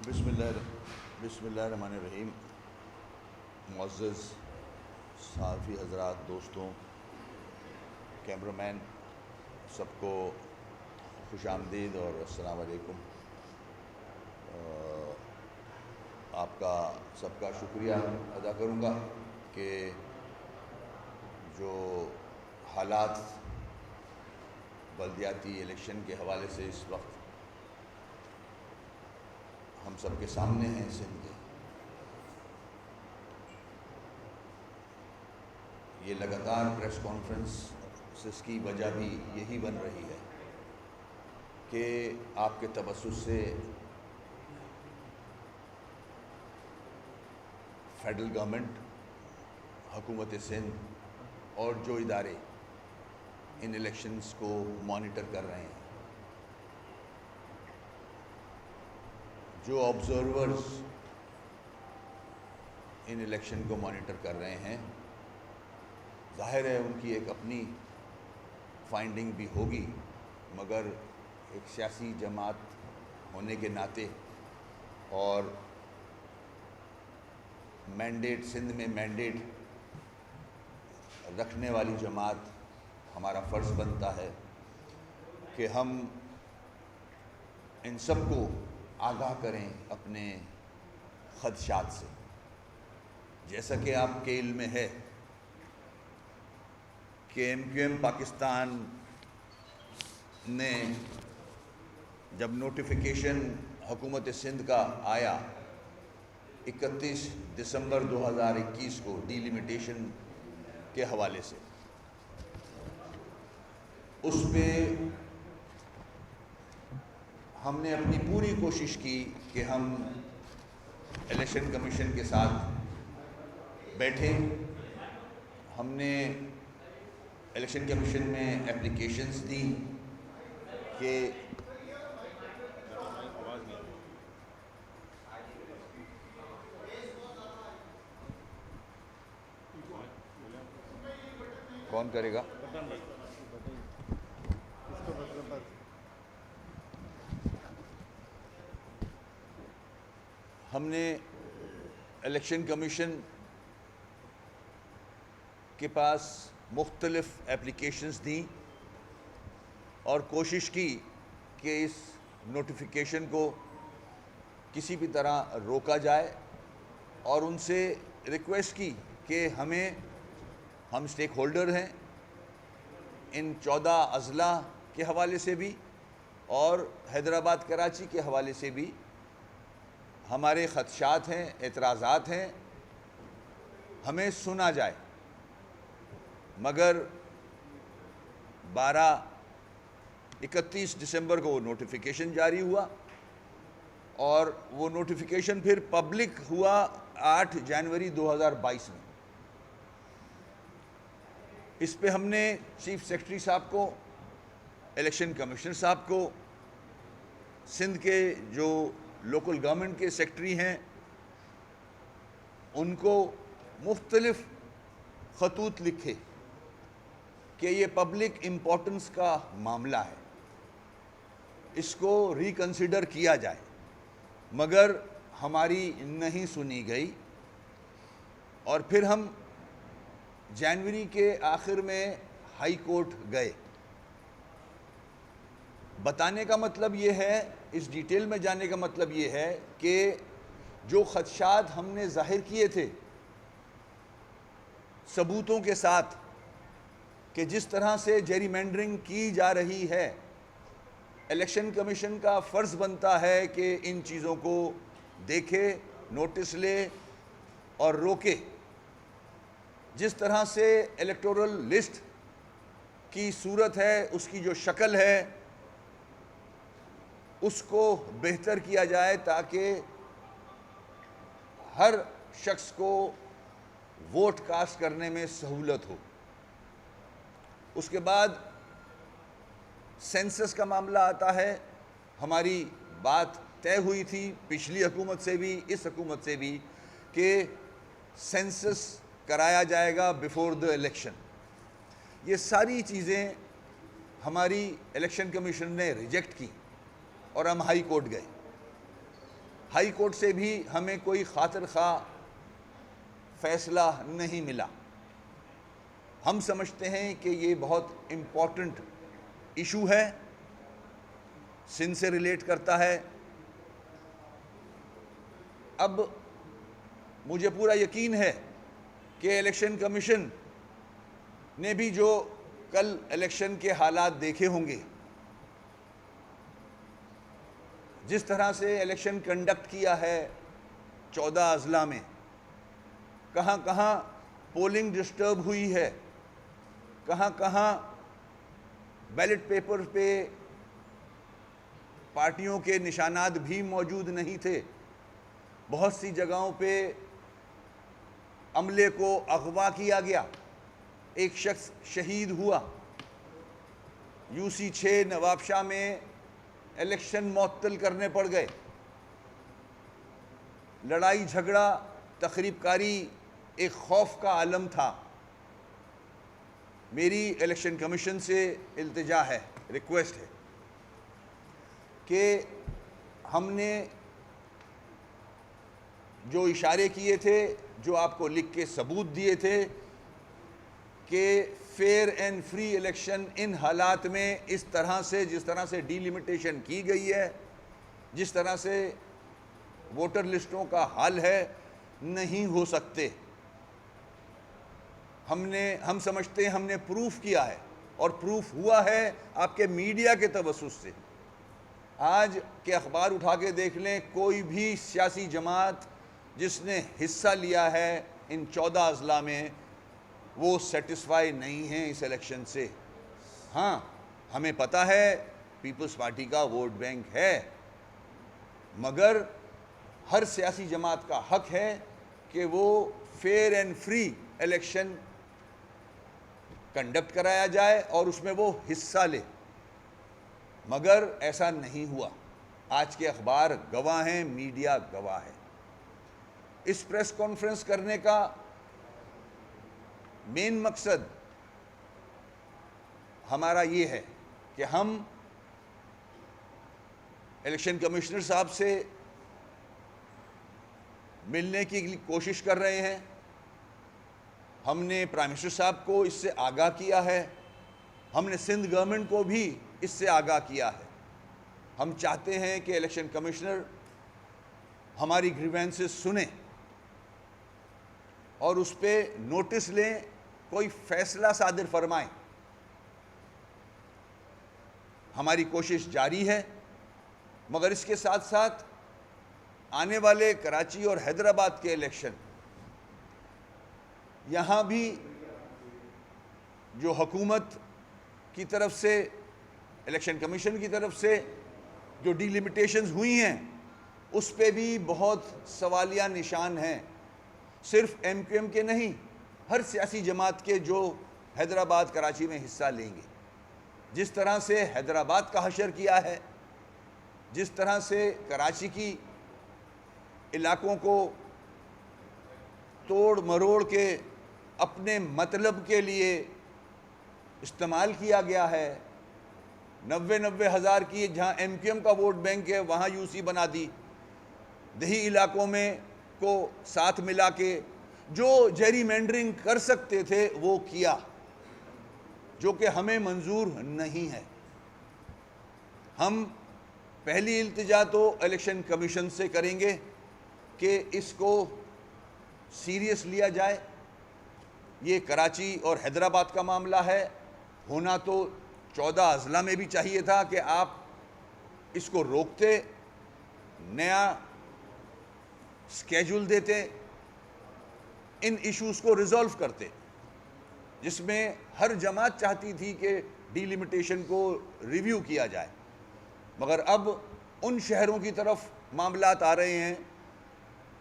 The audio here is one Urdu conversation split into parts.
بسم اللہ الرحمن الرحیم. معزز صحافی حضرات، دوستوں، کیمرہ مین، سب کو خوش آمدید اور السلام علیکم. آپ کا سب کا شکریہ ادا کروں گا کہ جو حالات بلدیاتی الیکشن کے حوالے سے اس وقت ہم سب کے سامنے ہیں سندھ کے، یہ لگاتار پریس کانفرنس کی وجہ بھی یہی بن رہی ہے کہ آپ کے تبسط سے فیڈرل گورنمنٹ، حکومت سندھ اور جو ادارے ان الیکشنز کو مانیٹر کر رہے ہیں، جو آبزرورز ان الیکشن کو مانیٹر کر رہے ہیں، ظاہر ہے ان کی ایک اپنی فائنڈنگ بھی ہوگی، مگر ایک سیاسی جماعت ہونے کے ناطے اور مینڈیٹ، سندھ میں مینڈیٹ رکھنے والی جماعت، ہمارا فرض بنتا ہے کہ ہم ان سب کو آگاہ کریں اپنے خدشات سے. جیسا کہ آپ کے علم میں ہے کہ MQM پاکستان نے جب نوٹیفیکیشن حکومت سندھ کا آیا 31 دسمبر 2021 کو ڈیلیمیٹیشن کے حوالے سے، اس پہ ہم نے اپنی پوری کوشش کی کہ ہم الیکشن کمیشن کے ساتھ بیٹھیں. ہم نے الیکشن کمیشن میں اپلیکیشنز دی کہ کون کرے گا؟ ہم نے الیکشن کمیشن کے پاس مختلف اپلیکیشنز دیں اور کوشش کی کہ اس نوٹیفیکیشن کو کسی بھی طرح روکا جائے، اور ان سے ریکویسٹ کی کہ ہم اسٹیک ہولڈر ہیں ان 14 اضلاع کے حوالے سے بھی اور حیدرآباد کراچی کے حوالے سے بھی. ہمارے خدشات ہیں، اعتراضات ہیں، ہمیں سنا جائے. مگر 31 دسمبر کو وہ نوٹیفیکیشن جاری ہوا اور وہ نوٹیفیکیشن پھر پبلک ہوا 8 جنوری 2022 میں. اس پہ ہم نے چیف سیکرٹری صاحب کو، الیکشن کمشنر صاحب کو، سندھ کے جو لوکل گورنمنٹ کے سیکرٹری ہیں ان کو مختلف خطوط لکھے کہ یہ پبلک امپورٹنس کا معاملہ ہے، اس کو ریکنسیڈر کیا جائے. مگر ہماری نہیں سنی گئی اور پھر ہم جنوری کے آخر میں ہائی کورٹ گئے. بتانے کا مطلب یہ ہے، اس ڈیٹیل میں جانے کا مطلب یہ ہے کہ جو خدشات ہم نے ظاہر کیے تھے ثبوتوں کے ساتھ کہ جس طرح سے جیری مینڈرنگ کی جا رہی ہے، الیکشن کمیشن کا فرض بنتا ہے کہ ان چیزوں کو دیکھے، نوٹس لے اور روکے. جس طرح سے الیکٹورل لسٹ کی صورت ہے، اس کی جو شکل ہے، اس کو بہتر کیا جائے تاکہ ہر شخص کو ووٹ کاسٹ کرنے میں سہولت ہو. اس کے بعد سینسس کا معاملہ آتا ہے. ہماری بات طے ہوئی تھی پچھلی حکومت سے بھی، اس حکومت سے بھی، کہ سینسس کرایا جائے گا بیفور دا الیکشن. یہ ساری چیزیں ہماری الیکشن کمیشن نے ریجیکٹ کی اور ہم ہائی کورٹ گئے. ہائی کورٹ سے بھی ہمیں کوئی خاطر خواہ فیصلہ نہیں ملا. ہم سمجھتے ہیں کہ یہ بہت امپورٹنٹ ایشو ہے, سندھ سے ریلیٹ کرتا ہے. اب مجھے پورا یقین ہے کہ الیکشن کمیشن نے بھی جو کل الیکشن کے حالات دیکھے ہوں گے, جس طرح سے الیکشن کنڈکٹ کیا ہے 14 اضلاع میں, کہاں کہاں پولنگ ڈسٹرب ہوئی ہے, کہاں کہاں بیلٹ پیپر پہ پارٹیوں کے نشانات بھی موجود نہیں تھے, بہت سی جگہوں پہ عملے کو اغوا کیا گیا, ایک شخص شہید ہوا. UC 6 نواب شاہ میں الیکشن معطل کرنے پڑ گئے. لڑائی جھگڑا تخریب کاری ایک خوف کا عالم تھا. میری الیکشن کمیشن سے التجا ہے, ریکویسٹ ہے کہ ہم نے جو اشارے کیے تھے, جو آپ کو لکھ کے ثبوت دیے تھے کہ فیئر اینڈ فری الیکشن ان حالات میں اس طرح سے, جس طرح سے ڈیلیمیٹیشن کی گئی ہے, جس طرح سے ووٹر لسٹوں کا حل ہے, نہیں ہو سکتے. ہم سمجھتے ہیں ہم نے پروف کیا ہے, اور پروف ہوا ہے آپ کے میڈیا کے توسط سے. آج کے اخبار اٹھا کے دیکھ لیں, کوئی بھی سیاسی جماعت جس نے حصہ لیا ہے ان 14 اضلاع میں, وہ سیٹسفائی نہیں ہیں اس الیکشن سے. ہاں, ہمیں پتہ ہے پیپلز پارٹی کا ووٹ بینک ہے, مگر ہر سیاسی جماعت کا حق ہے کہ وہ fair and free election conduct کرایا جائے اور اس میں وہ حصہ لے, مگر ایسا نہیں ہوا. آج کے اخبار گواہ ہیں, میڈیا گواہ ہے. اس پریس کانفرنس کرنے کا مین مقصد ہمارا یہ ہے کہ ہم الیکشن کمشنر صاحب سے ملنے کی کوشش کر رہے ہیں. ہم نے پرائم منسٹر صاحب کو اس سے آگاہ کیا ہے, ہم نے سندھ گورنمنٹ کو بھی اس سے آگاہ کیا ہے. ہم چاہتے ہیں کہ الیکشن کمشنر ہماری گریوینسز سنیں اور اس پہ نوٹس لیں, کوئی فیصلہ صادر فرمائیں. ہماری کوشش جاری ہے, مگر اس کے ساتھ ساتھ آنے والے کراچی اور حیدرآباد کے الیکشن, یہاں بھی جو حکومت کی طرف سے, الیکشن کمیشن کی طرف سے جو ڈیلیمیٹیشنز ہوئی ہیں, اس پہ بھی بہت سوالیہ نشان ہیں. صرف MQM کے نہیں, ہر سیاسی جماعت کے جو حیدرآباد کراچی میں حصہ لیں گے. جس طرح سے حیدرآباد کا حشر کیا ہے, جس طرح سے کراچی کی علاقوں کو توڑ مروڑ کے اپنے مطلب کے لیے استعمال کیا گیا ہے, 90 ہزار کی جہاں MQM کا ووٹ بینک ہے وہاں UC بنا دی. دیہی علاقوں میں کو ساتھ ملا کے جو جیری مینڈرنگ کر سکتے تھے وہ کیا, جو کہ ہمیں منظور نہیں ہے. ہم پہلی التجا تو الیکشن کمیشن سے کریں گے کہ اس کو سیریس لیا جائے. یہ کراچی اور حیدرآباد کا معاملہ ہے, ہونا تو 14 اضلاع میں بھی چاہیے تھا کہ آپ اس کو روکتے, نیا سکیجول دیتے, ان ایشوز کو ریزولو کرتے, جس میں ہر جماعت چاہتی تھی کہ ڈیلیمیٹیشن کو ریویو کیا جائے. مگر اب ان شہروں کی طرف معاملات آ رہے ہیں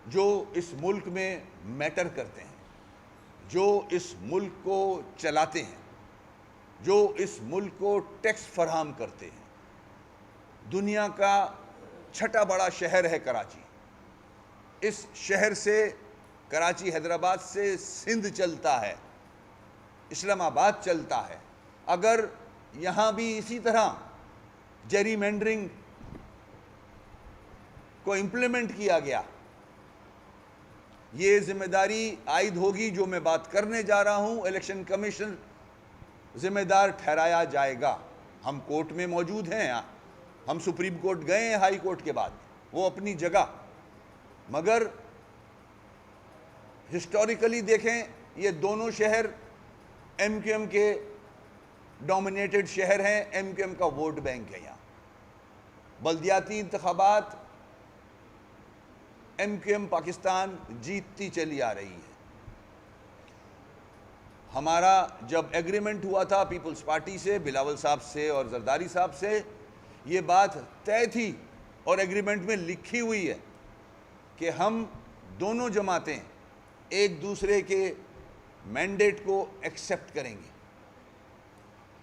جو اس ملک میں میٹر کرتے ہیں, جو اس ملک کو چلاتے ہیں, جو اس ملک کو ٹیکس فراہم کرتے ہیں. دنیا کا چھٹا بڑا شہر ہے کراچی. اس شہر سے, کراچی حیدرآباد سے سندھ چلتا ہے, اسلام آباد چلتا ہے. اگر یہاں بھی اسی طرح جیری مینڈرنگ کو امپلیمنٹ کیا گیا. یہ ذمہ داری عائد ہوگی جو میں بات کرنے جا رہا ہوں, الیکشن کمیشن ذمہ دار ٹھہرایا جائے گا. ہم کورٹ میں موجود ہیں, ہم سپریم کورٹ گئے ہیں ہائی کورٹ کے بعد, وہ اپنی جگہ, مگر ہسٹوریکلی دیکھیں یہ دونوں شہر ایم کیو ایم کے ڈومینیٹڈ شہر ہیں, ایم کیو ایم کا ووٹ بینک ہے. یہاں بلدیاتی انتخابات ایم کیو ایم پاکستان جیتتی چلی آ رہی ہے. ہمارا جب ایگریمنٹ ہوا تھا پیپلز پارٹی سے, بلاول صاحب سے اور زرداری صاحب سے, یہ بات طے تھی اور ایگریمنٹ میں لکھی ہوئی ہے کہ ہم دونوں جماعتیں ایک دوسرے کے مینڈیٹ کو ایکسیپٹ کریں گے,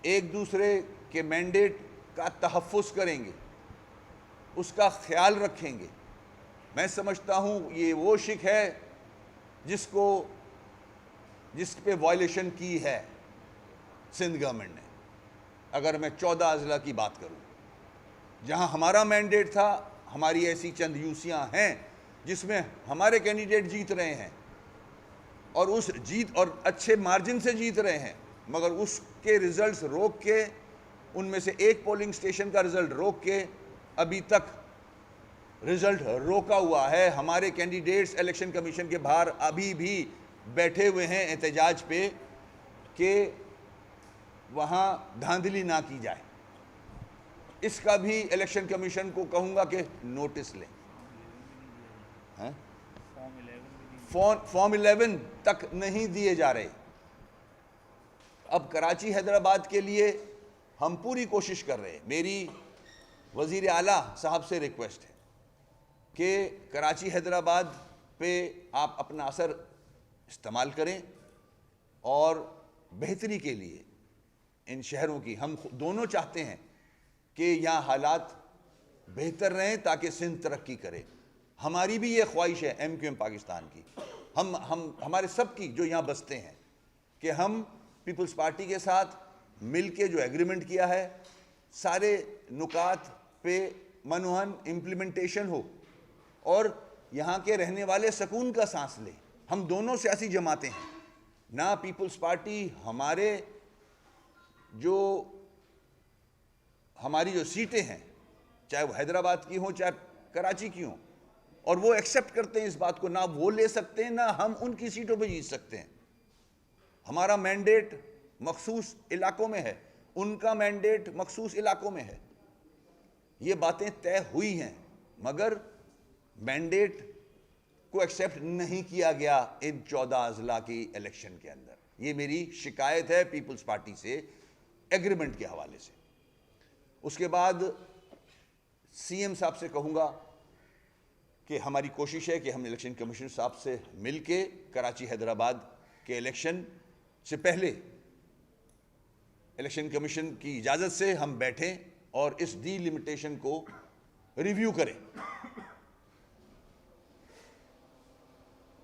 ایک دوسرے کے مینڈیٹ کا تحفظ کریں گے, اس کا خیال رکھیں گے. میں سمجھتا ہوں یہ وہ شک ہے جس پہ وائلیشن کی ہے سندھ گورنمنٹ نے. اگر میں 14 اضلاع کی بات کروں جہاں ہمارا مینڈیٹ تھا, ہماری ایسی چند یوسیاں ہیں جس میں ہمارے کینڈیڈیٹ جیت رہے ہیں اور اس جیت اور اچھے مارجن سے جیت رہے ہیں, مگر اس کے ریزلٹس روک کے, ان میں سے ایک پولنگ سٹیشن کا ریزلٹ روک کے ابھی تک ریزلٹ روکا ہوا ہے. ہمارے کینڈیڈیٹس الیکشن کمیشن کے باہر ابھی بھی بیٹھے ہوئے ہیں احتجاج پہ کہ وہاں دھاندلی نہ کی جائے. اس کا بھی الیکشن کمیشن کو کہوں گا کہ نوٹس لیں. فارم 11 تک نہیں دیے جا رہے. اب کراچی حیدرآباد کے لیے ہم پوری کوشش کر رہے ہیں. میری وزیر اعلیٰ صاحب سے ریکویسٹ ہے کہ کراچی حیدرآباد پہ آپ اپنا اثر استعمال کریں اور بہتری کے لیے ان شہروں کی, ہم دونوں چاہتے ہیں کہ یہاں حالات بہتر رہیں تاکہ سندھ ترقی کرے. ہماری بھی یہ خواہش ہے ایم کیو ایم پاکستان کی, ہمارے سب کی جو یہاں بستے ہیں, کہ ہم پیپلز پارٹی کے ساتھ مل کے جو ایگریمنٹ کیا ہے سارے نکات پہ منوہن امپلیمنٹیشن ہو اور یہاں کے رہنے والے سکون کا سانس لیں. ہم دونوں سیاسی جماعتیں ہیں, نہ پیپلز پارٹی ہماری جو سیٹیں ہیں چاہے وہ حیدرآباد کی ہوں چاہے کراچی کی ہوں, اور وہ ایکسیپٹ کرتے ہیں اس بات کو, نہ وہ لے سکتے ہیں نہ ہم ان کی سیٹوں پہ جیت سکتے ہیں. ہمارا مینڈیٹ مخصوص علاقوں میں ہے, ان کا مینڈیٹ مخصوص علاقوں میں ہے. یہ باتیں طے ہوئی ہیں, مگر مینڈیٹ کو ایکسیپٹ نہیں کیا گیا ان 14 اضلاع کی الیکشن کے اندر. یہ میری شکایت ہے پیپلز پارٹی سے ایگریمنٹ کے حوالے سے. اس کے بعد سی ایم صاحب سے کہوں گا کہ ہماری کوشش ہے کہ ہم الیکشن کمیشن صاحب سے مل کے کراچی حیدرآباد کے الیکشن سے پہلے الیکشن کمیشن کی اجازت سے ہم بیٹھیں اور اس ڈی لمیٹیشن کو ریویو کریں.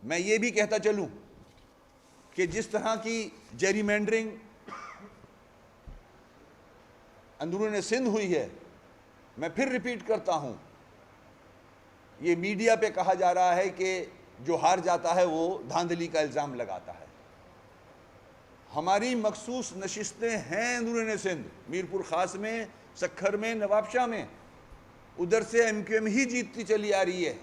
میں یہ بھی کہتا چلوں کہ جس طرح کی جیری مینڈرنگ اندرون سندھ ہوئی ہے, میں پھر ریپیٹ کرتا ہوں, یہ میڈیا پہ کہا جا رہا ہے کہ جو ہار جاتا ہے وہ دھاندلی کا الزام لگاتا ہے. ہماری مخصوص نشستیں ہیں اندرون سندھ, میرپور خاص میں, سکھر میں, نواب شاہ میں, ادھر سے ایم کیو ایم ہی جیتتی چلی آ رہی ہے.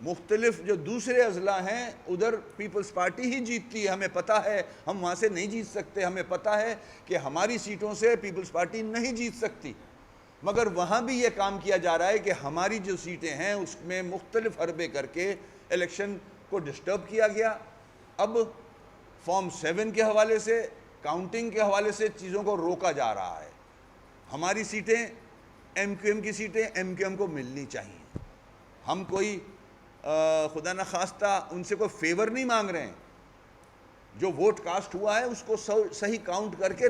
مختلف جو دوسرے اضلاع ہیں ادھر پیپلز پارٹی ہی جیتتی ہے. ہمیں پتہ ہے ہم وہاں سے نہیں جیت سکتے, ہمیں پتہ ہے کہ ہماری سیٹوں سے پیپلز پارٹی نہیں جیت سکتی, مگر وہاں بھی یہ کام کیا جا رہا ہے کہ ہماری جو سیٹیں ہیں اس میں مختلف حربے کر کے الیکشن کو ڈسٹرب کیا گیا. اب فارم 7 کے حوالے سے, کاؤنٹنگ کے حوالے سے چیزوں کو روکا جا رہا ہے. ہماری سیٹیں ایم کیو ایم کی سیٹیں ایم کیو ایم کو ملنی چاہیے. ہم کوئی خدا نخواستہ ان سے کوئی فیور نہیں مانگ رہے ہیں. جو ووٹ کاسٹ ہوا ہے اس کو صحیح کاؤنٹ کر کے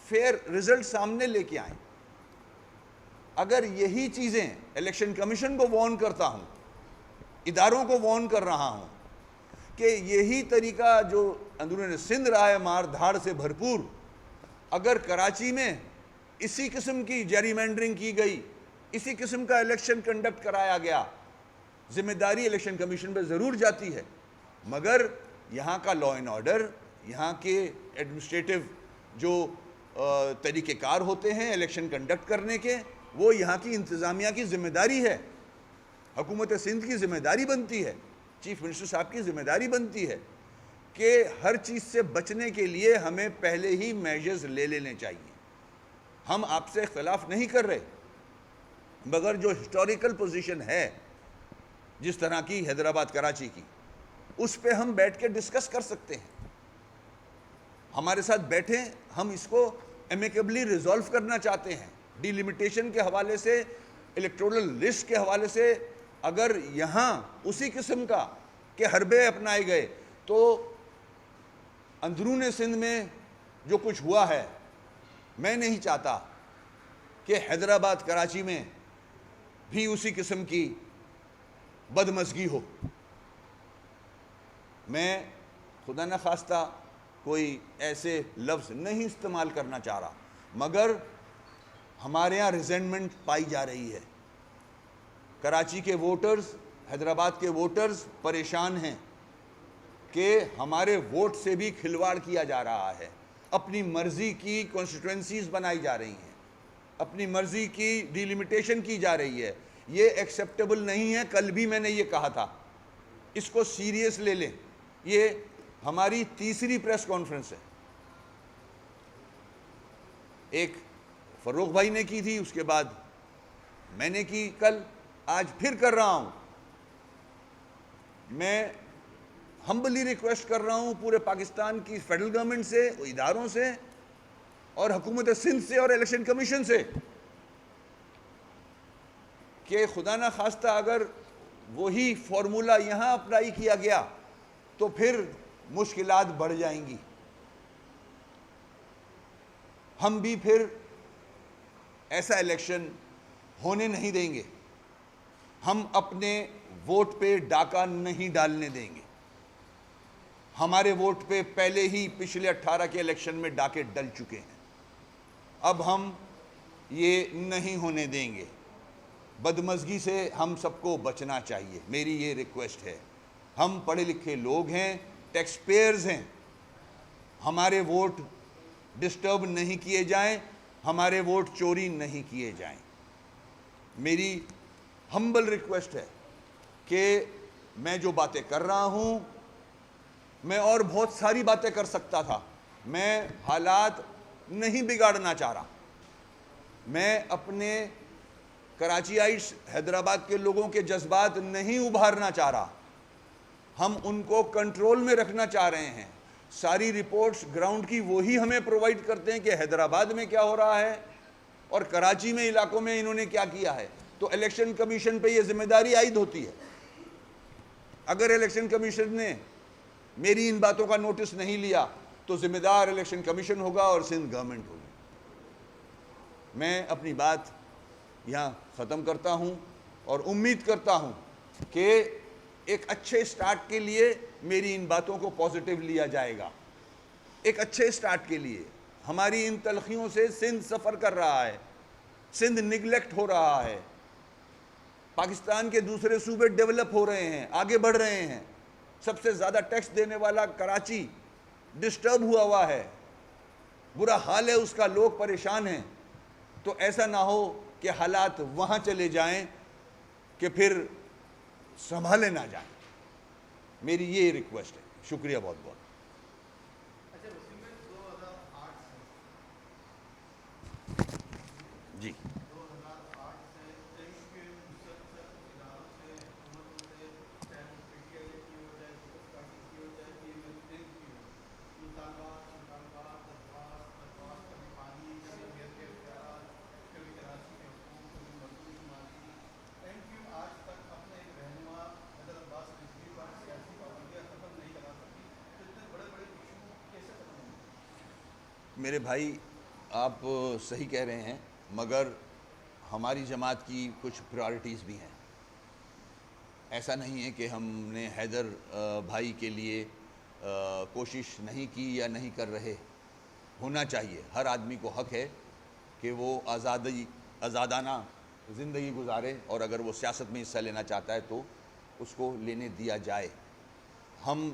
فیئر رزلٹ سامنے لے کے آئیں. اگر یہی چیزیں الیکشن کمیشن کو وارن کرتا ہوں, اداروں کو وارن کر رہا ہوں کہ یہی طریقہ جو اندرون سندھ رہا ہے مار دھاڑ سے بھرپور, اگر کراچی میں اسی قسم کی جیری مینڈرنگ کی گئی اسی قسم کا الیکشن کنڈکٹ کرایا گیا. ذمہ داری الیکشن کمیشن پہ ضرور جاتی ہے، مگر یہاں کا لا اینڈ آرڈر، یہاں کے ایڈمنسٹریٹو جو طریقہ کار ہوتے ہیں الیکشن کنڈکٹ کرنے کے، وہ یہاں کی انتظامیہ کی ذمہ داری ہے. حکومت سندھ کی ذمہ داری بنتی ہے، چیف منسٹر صاحب کی ذمہ داری بنتی ہے کہ ہر چیز سے بچنے کے لیے ہمیں پہلے ہی میجرز لے لینے چاہیے. ہم آپ سے اختلاف نہیں کر رہے، مگر جو ہسٹوریکل پوزیشن ہے جس طرح کی حیدرآباد کراچی کی، اس پہ ہم بیٹھ کے ڈسکس کر سکتے ہیں. ہمارے ساتھ بیٹھیں، ہم اس کو ایمیکیبلی ریزولو کرنا چاہتے ہیں. ڈی لمیٹیشن کے حوالے سے، الیکٹورل لسٹ کے حوالے سے اگر یہاں اسی قسم کا کہ حربے اپنائے گئے تو اندرون سندھ میں جو کچھ ہوا ہے، میں نہیں چاہتا کہ حیدرآباد کراچی میں بھی اسی قسم کی بدمزگی ہو. میں خدا نخواستہ کوئی ایسے لفظ نہیں استعمال کرنا چاہ رہا، مگر ہمارے یہاں ریزنٹمنٹ پائی جا رہی ہے. کراچی کے ووٹرز، حیدرآباد کے ووٹرز پریشان ہیں کہ ہمارے ووٹ سے بھی کھلواڑ کیا جا رہا ہے. اپنی مرضی کی کانسٹیٹوئنسیز بنائی جا رہی ہیں، اپنی مرضی کی ڈی لمیٹیشن کی جا رہی ہے. یہ ایکسیپٹیبل نہیں ہے. کل بھی میں نے یہ کہا تھا، اس کو سیریس لے لیں. یہ ہماری تیسری پریس کانفرنس ہے. ایک فروخ بھائی نے کی تھی، اس کے بعد میں نے کی کل، آج پھر کر رہا ہوں. میں ہمبلی ریکویسٹ کر رہا ہوں پورے پاکستان کی فیڈرل گورنمنٹ سے، اداروں سے، اور حکومت سندھ سے اور الیکشن کمیشن سے کہ خدا نہ خواستہ اگر وہی فارمولا یہاں اپلائی کیا گیا تو پھر مشکلات بڑھ جائیں گی. ہم بھی پھر ایسا الیکشن ہونے نہیں دیں گے. ہم اپنے ووٹ پہ ڈاکہ نہیں ڈالنے دیں گے. ہمارے ووٹ پہ پہلے ہی پچھلے 18 کے الیکشن میں ڈاکے ڈل چکے ہیں. اب ہم یہ نہیں ہونے دیں گے. بدمزگی سے ہم سب کو بچنا چاہیے. میری یہ ریکویسٹ ہے. ہم پڑھے لکھے لوگ ہیں، ٹیکس پیئرز ہیں. ہمارے ووٹ ڈسٹرب نہیں کیے جائیں، ہمارے ووٹ چوری نہیں کیے جائیں. میری ہمبل ریکویسٹ ہے کہ میں جو باتیں کر رہا ہوں، میں اور بہت ساری باتیں کر سکتا تھا. میں حالات نہیں بگاڑنا چاہ رہا. میں اپنے کراچیائٹس، حیدرآباد کے لوگوں کے جذبات نہیں ابھارنا چاہ رہا. ہم ان کو کنٹرول میں رکھنا چاہ رہے ہیں. ساری رپورٹس گراؤنڈ کی وہی ہمیں پرووائڈ کرتے ہیں کہ حیدرآباد میں کیا ہو رہا ہے اور کراچی میں علاقوں میں انہوں نے کیا کیا ہے. تو الیکشن کمیشن پہ یہ ذمہ داری عائد ہوتی ہے. اگر الیکشن کمیشن نے میری ان باتوں کا نوٹس نہیں لیا تو ذمہ دار الیکشن کمیشن ہوگا اور سندھ گورنمنٹ ہوگی. میں اپنی بات یہاں ختم کرتا ہوں اور امید کرتا ہوں کہ ایک اچھے سٹارٹ کے لیے میری ان باتوں کو پازیٹیو لیا جائے گا. ایک اچھے سٹارٹ کے لیے. ہماری ان تلخیوں سے سندھ سفر کر رہا ہے، سندھ نگلیکٹ ہو رہا ہے. پاکستان کے دوسرے صوبے ڈیولپ ہو رہے ہیں، آگے بڑھ رہے ہیں. سب سے زیادہ ٹیکس دینے والا کراچی ڈسٹرب ہوا ہے، برا حال ہے اس کا، لوگ پریشان ہیں. تو ایسا نہ ہو کہ حالات وہاں چلے جائیں کہ پھر سنبھالے نہ جائیں. میری یہ ریکویسٹ ہے. شکریہ بہت بہت. جی میرے بھائی، آپ صحیح کہہ رہے ہیں، مگر ہماری جماعت کی کچھ پرائرٹیز بھی ہیں. ایسا نہیں ہے کہ ہم نے حیدر بھائی کے لیے کوشش نہیں کی یا نہیں کر رہے. ہونا چاہیے. ہر آدمی کو حق ہے کہ وہ آزادانہ زندگی گزارے اور اگر وہ سیاست میں حصہ لینا چاہتا ہے تو اس کو لینے دیا جائے. ہم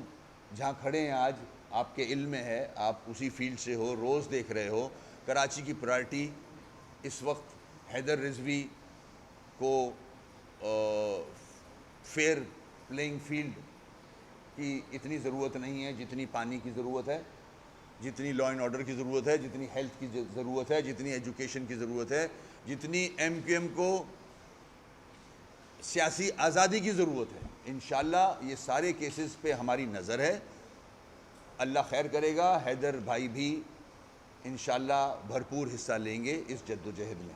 جہاں کھڑے ہیں آج آپ کے علم میں ہے, آپ اسی فیلڈ سے ہو, روز دیکھ رہے ہو, کراچی کی پرائرٹی اس وقت حیدر رضوی کو فیئر پلینگ فیلڈ کی اتنی ضرورت نہیں ہے جتنی پانی کی ضرورت ہے, جتنی لا اینڈ آرڈر کی ضرورت ہے, جتنی ہیلتھ کی ضرورت ہے, جتنی ایجوکیشن کی ضرورت ہے, جتنی ایم کیو ایم کو سیاسی آزادی کی ضرورت ہے. انشاءاللہ یہ سارے کیسز پہ ہماری نظر ہے. اللہ خیر کرے گا, حیدر بھائی بھی انشاءاللہ بھرپور حصہ لیں گے اس جد و جہد میں.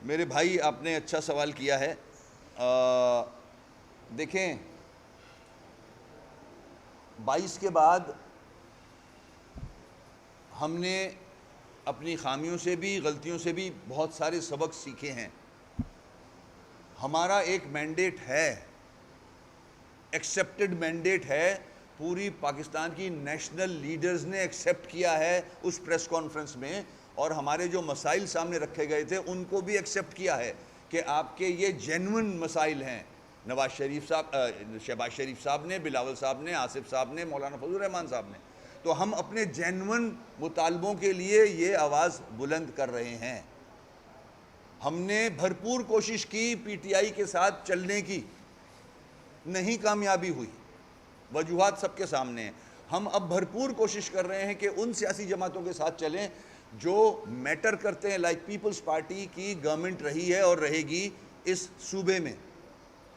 میرے بھائی آپ نے اچھا سوال کیا ہے. دیکھیں 22 کے بعد ہم نے اپنی خامیوں سے بھی غلطیوں سے بھی بہت سارے سبق سیکھے ہیں. ہمارا ایک مینڈیٹ ہے, ایکسیپٹڈ مینڈیٹ ہے, پوری پاکستان کی نیشنل لیڈرز نے ایکسیپٹ کیا ہے اس پریس کانفرنس میں, اور ہمارے جو مسائل سامنے رکھے گئے تھے ان کو بھی ایکسیپٹ کیا ہے کہ آپ کے یہ جینون مسائل ہیں. نواز شریف صاحب, شہباز شریف صاحب نے, بلاول صاحب نے, آصف صاحب نے, مولانا فضل الرحمان صاحب نے, تو ہم اپنے جینون مطالبوں کے لیے یہ آواز بلند کر رہے ہیں. ہم نے بھرپور کوشش کی پی ٹی آئی کے ساتھ چلنے کی, نہیں کامیابی ہوئی, وجوہات سب کے سامنے ہیں. ہم اب بھرپور کوشش کر رہے ہیں کہ ان سیاسی جماعتوں کے ساتھ چلیں جو میٹر کرتے ہیں, لائک پیپلز پارٹی کی گورنمنٹ رہی ہے اور رہے گی اس صوبے میں.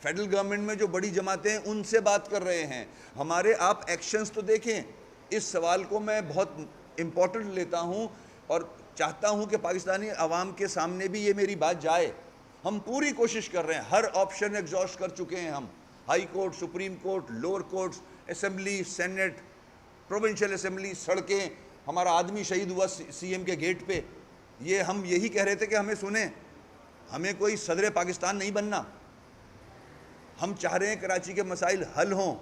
فیڈرل گورنمنٹ میں جو بڑی جماعتیں ہیں ان سے بات کر رہے ہیں. ہمارے آپ ایکشنز تو دیکھیں. اس سوال کو میں بہت امپورٹنٹ لیتا ہوں اور چاہتا ہوں کہ پاکستانی عوام کے سامنے بھی یہ میری بات جائے. ہم پوری کوشش کر رہے ہیں, ہر آپشن ایگزاسٹ کر چکے ہیں. ہم high court, supreme court, lower courts, assembly, senate, provincial assembly, سڑکیں, ہمارا آدمی شہید ہوا سی ایم کے گیٹ پہ. یہ ہم یہی کہہ رہے تھے کہ ہمیں سنیں, ہمیں کوئی صدر پاکستان نہیں بننا. ہم چاہ رہے ہیں کراچی کے مسائل حل ہوں.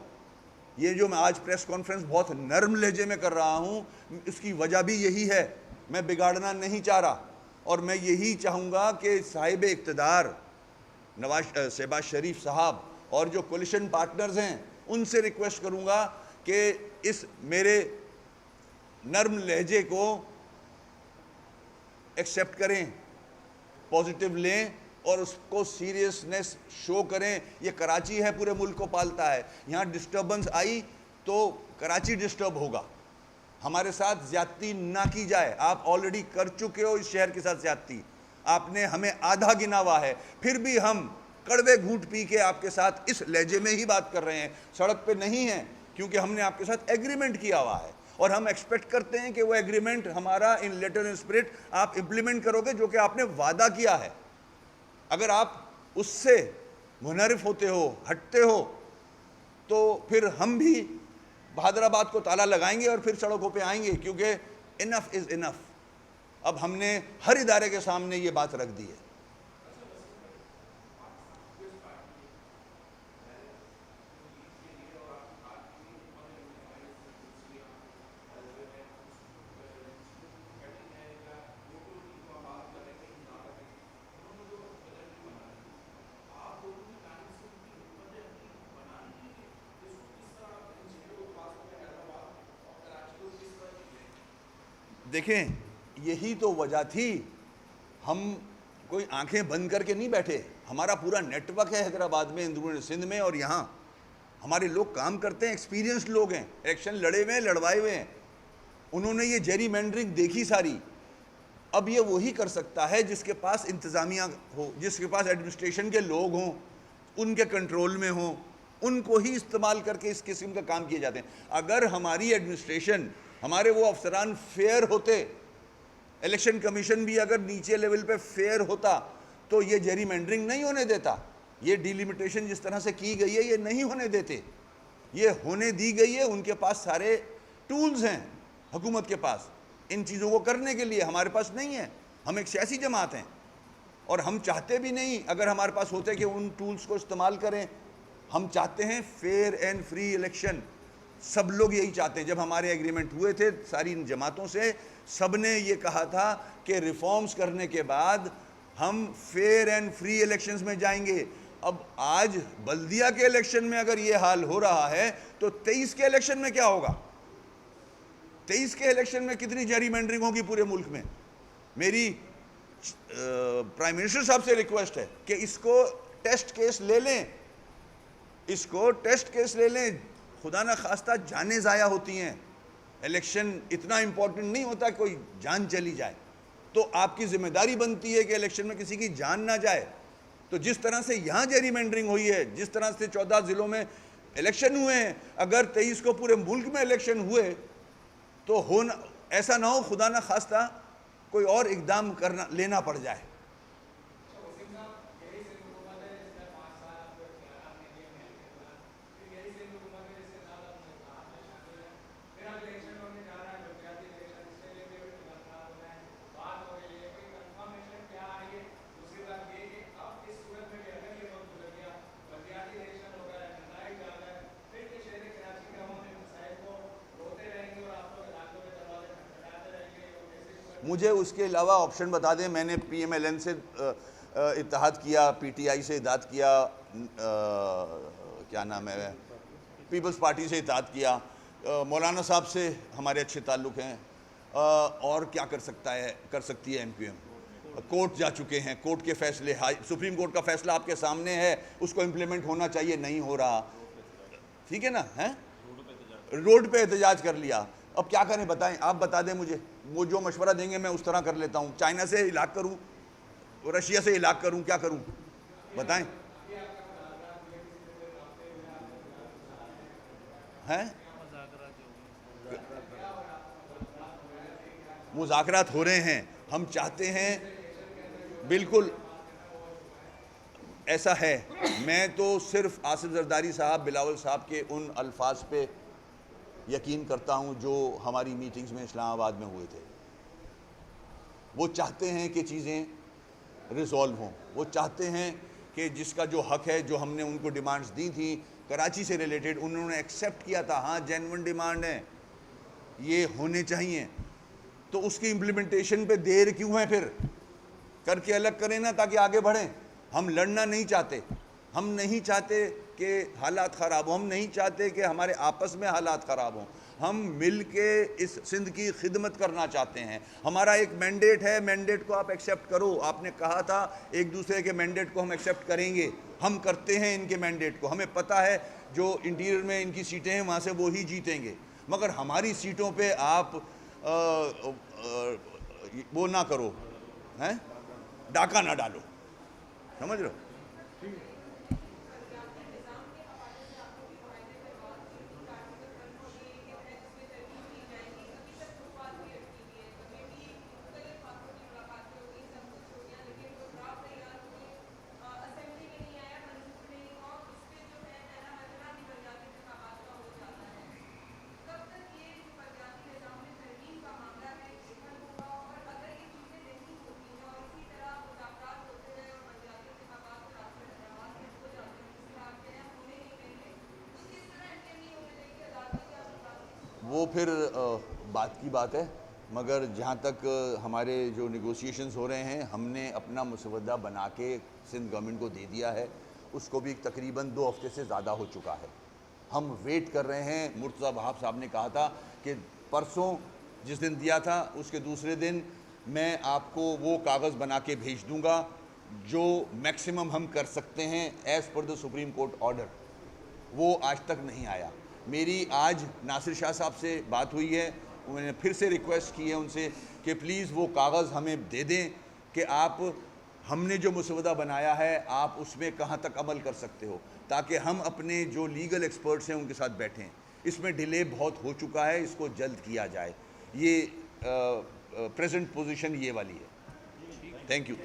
یہ جو میں آج پریس کانفرنس بہت نرم لہجے میں کر رہا ہوں, اس کی وجہ بھی یہی ہے. میں بگاڑنا نہیں چاہ رہا, اور میں یہی چاہوں گا کہ صاحب اقتدار شہباز شریف صاحب اور جو کولیشن پارٹنرز ہیں ان سے ریکویسٹ کروں گا کہ اس میرے نرم لہجے کو ایکسیپٹ کریں, پازیٹیو لیں اور اس کو سیریسنس شو کریں. یہ کراچی ہے, پورے ملک کو پالتا ہے. یہاں ڈسٹربنس آئی تو کراچی ڈسٹرب ہوگا. ہمارے ساتھ زیادتی نہ کی جائے. آپ آلریڈی کر چکے ہو اس شہر کے ساتھ زیادتی. آپ نے ہمیں آدھا گنا ہوا ہے, پھر بھی ہم کڑوے گھونٹ پی کے آپ کے ساتھ اس لہجے میں ہی بات کر رہے ہیں. سڑک پہ نہیں ہیں کیونکہ ہم نے آپ کے ساتھ ایگریمنٹ کیا ہوا ہے, اور ہم ایکسپیکٹ کرتے ہیں کہ وہ ایگریمنٹ ہمارا ان لیٹر ان اسپرٹ آپ امپلیمنٹ کرو گے, جو کہ آپ نے وعدہ کیا ہے. اگر آپ اس سے منحرف ہوتے ہو, ہٹتے ہو, تو پھر ہم بھی بہادر آباد کو تالا لگائیں گے اور پھر سڑکوں پہ آئیں گے, کیونکہ انف از انف. اب ہم نے ہر ادارے کے سامنے یہ بات رکھ دی ہے. دیکھیں یہی تو وجہ تھی, ہم کوئی آنکھیں بند کر کے نہیں بیٹھے. ہمارا پورا نیٹ ورک ہے حیدرآباد میں, اندرون سندھ میں, اور یہاں ہمارے لوگ کام کرتے ہیں, ایکسپیرینسڈ لوگ ہیں, الیکشن لڑے ہوئے ہیں, لڑوائے ہوئے ہیں. انہوں نے یہ جیری مینڈرنگ دیکھی ساری. اب یہ وہی کر سکتا ہے جس کے پاس انتظامیہ ہو, جس کے پاس ایڈمنسٹریشن کے لوگ ہوں, ان کے کنٹرول میں ہوں, ان کو ہی استعمال کر کے اس قسم کا کام کیے جاتے ہیں. اگر ہماری ایڈمنسٹریشن, ہمارے وہ افسران فیئر ہوتے, الیکشن کمیشن بھی اگر نیچے لیول پہ فیئر ہوتا تو یہ جیری مینڈرنگ نہیں ہونے دیتا. یہ ڈیلیمیٹیشن جس طرح سے کی گئی ہے یہ نہیں ہونے دیتے. یہ ہونے دی گئی ہے. ان کے پاس سارے ٹولز ہیں حکومت کے پاس ان چیزوں کو کرنے کے لیے, ہمارے پاس نہیں ہے. ہم ایک سیاسی جماعت ہیں اور ہم چاہتے بھی نہیں اگر ہمارے پاس ہوتے کہ ان ٹولز کو استعمال کریں. ہم چاہتے ہیں فیئر اینڈ فری الیکشن. سب لوگ یہی چاہتے ہیں. جب ہمارے ایگریمنٹ ہوئے تھے ساری ان جماعتوں سے, سب نے یہ کہا تھا کہ ریفارمز کرنے کے بعد ہم فیئر اینڈ فری الیکشنز میں جائیں گے. اب آج بلدیہ کے الیکشن میں اگر یہ حال ہو رہا ہے تو 23 کے الیکشن میں کیا ہوگا؟ 23 کے الیکشن میں کتنی جیری مینڈرنگ ہوگی پورے ملک میں؟ میری پرائم منسٹر صاحب سے ریکویسٹ ہے کہ اس کو ٹیسٹ کیس لے لیں, اس کو ٹیسٹ کیس لے لیں. خدا نہ خواستہ جانیں ضائع ہوتی ہیں. الیکشن اتنا امپورٹنٹ نہیں ہوتا کہ کوئی جان چلی جائے, تو آپ کی ذمہ داری بنتی ہے کہ الیکشن میں کسی کی جان نہ جائے. تو جس طرح سے یہاں جیری مینڈرنگ ہوئی ہے, جس طرح سے 14 ضلعوں میں الیکشن ہوئے ہیں, اگر 23 کو پورے ملک میں الیکشن ہوئے تو ایسا نہ ہو خدا نہ خواستہ کوئی اور اقدام لینا پڑ جائے. مجھے اس کے علاوہ آپشن بتا دیں. میں نے پی ایم ایل این سے اتحاد کیا, پی ٹی آئی سے اتحاد کیا, کیا نام ہے, پیپلز پارٹی سے اتحاد کیا, مولانا صاحب سے ہمارے اچھے تعلق ہیں, اور کیا کر سکتی ہے ایم کیو ایم. کورٹ جا چکے ہیں, کورٹ کے فیصلے, سپریم کورٹ کا فیصلہ آپ کے سامنے ہے, اس کو امپلیمنٹ ہونا چاہیے, نہیں ہو رہا. ٹھیک ہے نا, روڈ پہ احتجاج کر لیا. اب کیا کریں بتائیں, آپ بتا دیں مجھے. وہ جو مشورہ دیں گے میں اس طرح کر لیتا ہوں. چائنا سے ہلاک کروں, رشیا سے ہلاک کروں, کیا کروں بتائیں؟ ہیں مذاکرات ہو رہے ہیں. ہم چاہتے ہیں, بالکل ایسا ہے. میں تو صرف آصف زرداری صاحب, بلاول صاحب کے ان الفاظ پہ یقین کرتا ہوں جو ہماری میٹنگز میں اسلام آباد میں ہوئے تھے. وہ چاہتے ہیں کہ چیزیں ریزولو ہوں. وہ چاہتے ہیں کہ جس کا جو حق ہے, جو ہم نے ان کو ڈیمانڈز دی تھیں کراچی سے ریلیٹڈ, انہوں نے ایکسیپٹ کیا تھا. ہاں جینون ڈیمانڈ ہے, یہ ہونے چاہیے. تو اس کی امپلیمنٹیشن پہ دیر کیوں ہے؟ پھر کر کے الگ کریں نا تاکہ آگے بڑھیں. ہم لڑنا نہیں چاہتے, ہم نہیں چاہتے کہ حالات خراب ہوں, ہم نہیں چاہتے کہ ہمارے آپس میں حالات خراب ہوں. ہم مل کے اس سندھ کی خدمت کرنا چاہتے ہیں. ہمارا ایک مینڈیٹ ہے, مینڈیٹ کو آپ ایکسیپٹ کرو. آپ نے کہا تھا ایک دوسرے کے مینڈیٹ کو ہم ایکسیپٹ کریں گے, ہم کرتے ہیں ان کے مینڈیٹ کو. ہمیں پتہ ہے جو انٹیریئر میں ان کی سیٹیں ہیں وہاں سے وہی جیتیں گے, مگر ہماری سیٹوں پہ آپ وہ نہ کرو, ڈاکہ نہ ڈالو. سمجھ رہے ہو؟ وہ پھر بات کی بات ہے, مگر جہاں تک ہمارے جو نیگوسیشنز ہو رہے ہیں, ہم نے اپنا مسودہ بنا کے سندھ گورنمنٹ کو دے دیا ہے. اس کو بھی تقریباً 2 ہفتے سے زیادہ ہو چکا ہے. ہم ویٹ کر رہے ہیں. مرتضیٰ وہاب صاحب نے کہا تھا کہ پرسوں جس دن دیا تھا اس کے دوسرے دن میں آپ کو وہ کاغذ بنا کے بھیج دوں گا جو میکسیمم ہم کر سکتے ہیں ایز پر دا سپریم کورٹ آرڈر. وہ آج تک نہیں آیا. میری آج ناصر شاہ صاحب سے بات ہوئی ہے, میں نے پھر سے ریکویسٹ کی ہے ان سے کہ پلیز وہ کاغذ ہمیں دے دیں کہ آپ ہم نے جو مسودہ بنایا ہے آپ اس میں کہاں تک عمل کر سکتے ہو, تاکہ ہم اپنے جو لیگل ایکسپرٹس ہیں ان کے ساتھ بیٹھیں. اس میں ڈیلے بہت ہو چکا ہے, اس کو جلد کیا جائے. یہ پریزنٹ پوزیشن یہ والی ہے. Thank you.